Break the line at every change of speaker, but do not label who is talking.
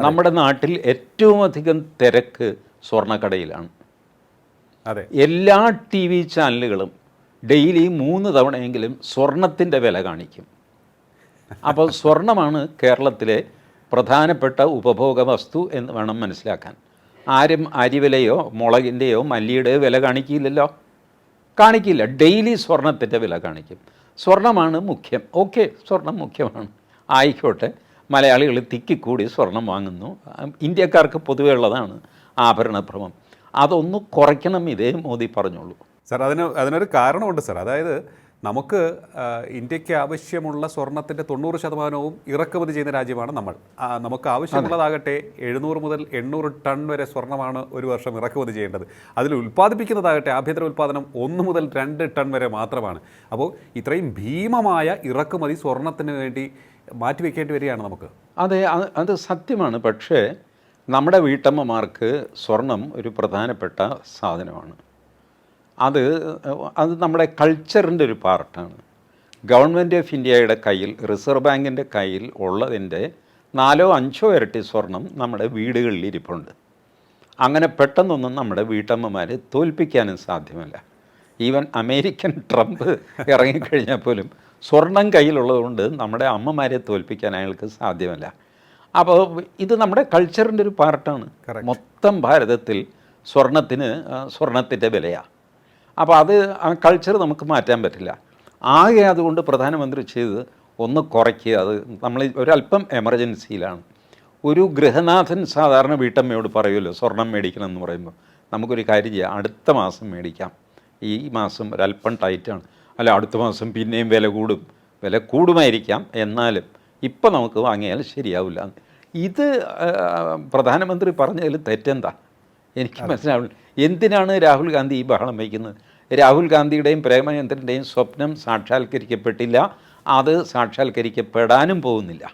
നമ്മുടെ നാട്ടിൽ ഏറ്റവും അധികം തിരക്ക് സ്വർണ്ണക്കടയിലാണ്.
അതെ,
എല്ലാ ടി വി ചാനലുകളും ഡെയിലി 3 തവണയെങ്കിലും സ്വർണത്തിൻ്റെ വില കാണിക്കും. അപ്പോൾ സ്വർണമാണ് കേരളത്തിലെ പ്രധാനപ്പെട്ട ഉപഭോഗ വസ്തു എന്ന് വേണം മനസ്സിലാക്കാൻ. ആരും അരിവിലയോ മുളകിൻ്റെയോ മല്ലിയുടെയോ വില കാണിക്കില്ലല്ലോ, കാണിക്കില്ല. ഡെയിലി സ്വർണത്തിൻ്റെ വില കാണിക്കും. സ്വർണമാണ് മുഖ്യം. ഓക്കെ, സ്വർണം മുഖ്യമാണ്, ആയിക്കോട്ടെ. മലയാളികൾ തിക്കിക്കൂടി സ്വർണം വാങ്ങുന്നു. ഇന്ത്യക്കാർക്ക് പൊതുവേ ഉള്ളതാണ് ആഭരണഭ്രമം. അതൊന്ന് കുറയ്ക്കണം, ഇതേ മോദി പറഞ്ഞോളൂ.
സാർ. അതിനൊരു കാരണമുണ്ട് സാർ. അതായത് നമുക്ക് ഇന്ത്യക്ക് ആവശ്യമുള്ള സ്വർണത്തിൻ്റെ 90% ഇറക്കുമതി ചെയ്യുന്ന രാജ്യമാണ് നമ്മൾ. നമുക്ക് ആവശ്യമുള്ളതാകട്ടെ 700 മുതൽ 800 ടൺ വരെ സ്വർണ്ണമാണ് ഒരു വർഷം ഇറക്കുമതി ചെയ്യേണ്ടത്. അതിൽ ഉൽപ്പാദിപ്പിക്കുന്നതാകട്ടെ ആഭ്യന്തര ഉൽപ്പാദനം 1 മുതൽ 2 ടൺ വരെ മാത്രമാണ്. അപ്പോൾ ഇത്രയും ഭീമമായ ഇറക്കുമതി സ്വർണത്തിന് വേണ്ടി മാറ്റിവെക്കേണ്ടി വരികയാണ് നമുക്ക്.
അതെ, അത് സത്യമാണ്. പക്ഷേ നമ്മുടെ വീട്ടമ്മമാർക്ക് സ്വർണം ഒരു പ്രധാനപ്പെട്ട സാധനമാണ്. അത് നമ്മുടെ കൾച്ചറിൻ്റെ ഒരു പാർട്ടാണ്. ഗവൺമെൻറ് ഓഫ് ഇന്ത്യയുടെ കയ്യിൽ, റിസർവ് ബാങ്കിൻ്റെ കയ്യിൽ ഉള്ളതിൻ്റെ 4-5 ഇരട്ടി സ്വർണം നമ്മുടെ വീടുകളിൽ ഇരിപ്പുണ്ട്. അങ്ങനെ പെട്ടെന്നൊന്നും നമ്മുടെ വീട്ടമ്മമാർ തോൽപ്പിക്കാനും സാധ്യമല്ല. ഈവൻ അമേരിക്കൻ ട്രംപ് ഇറങ്ങിക്കഴിഞ്ഞാൽ പോലും സ്വർണം കയ്യിലുള്ളതുകൊണ്ട് നമ്മുടെ അമ്മമാരെ തോൽപ്പിക്കാൻ അയാൾക്ക് സാധ്യമല്ല. അപ്പോൾ ഇത് നമ്മുടെ കൾച്ചറിൻ്റെ ഒരു പാർട്ടാണ്. മൊത്തം ഭാരതത്തിൽ സ്വർണത്തിൻ്റെ വിലയാണ്. അപ്പോൾ ആ കൾച്ചർ നമുക്ക് മാറ്റാൻ പറ്റില്ല. ആകെ അതുകൊണ്ട് പ്രധാനമന്ത്രി ചെയ്ത് ഒന്ന് കുറയ്ക്കുക. അത് നമ്മൾ ഒരല്പം എമർജൻസിയിലാണ്. ഒരു ഗൃഹനാഥൻ സാധാരണ വീട്ടമ്മയോട് പറയുമല്ലോ സ്വർണം മേടിക്കണം എന്ന് പറയുമ്പോൾ, നമുക്കൊരു കാര്യം ചെയ്യാം, അടുത്ത മാസം മേടിക്കാം, ഈ മാസം ഒരല്പം ടൈറ്റാണ്, അല്ല അടുത്ത മാസം പിന്നെയും വില കൂടുമായിരിക്കാം, എന്നാലും ഇപ്പം നമുക്ക് വാങ്ങിയാൽ ശരിയാവില്ല. ഇത് പ്രധാനമന്ത്രി പറഞ്ഞതിൽ തെറ്റെന്താ എനിക്ക് മനസ്സിലാവില്ല. എന്തിനാണ് രാഹുൽ ഗാന്ധി ഈ ബഹളം വയ്ക്കുന്നത്? രാഹുൽ ഗാന്ധിയുടെയും പ്രേമചന്ദ്രൻ്റെയും സ്വപ്നം സാക്ഷാത്കരിക്കപ്പെട്ടില്ല, അത് സാക്ഷാത്കരിക്കപ്പെടാനും പോകുന്നില്ല.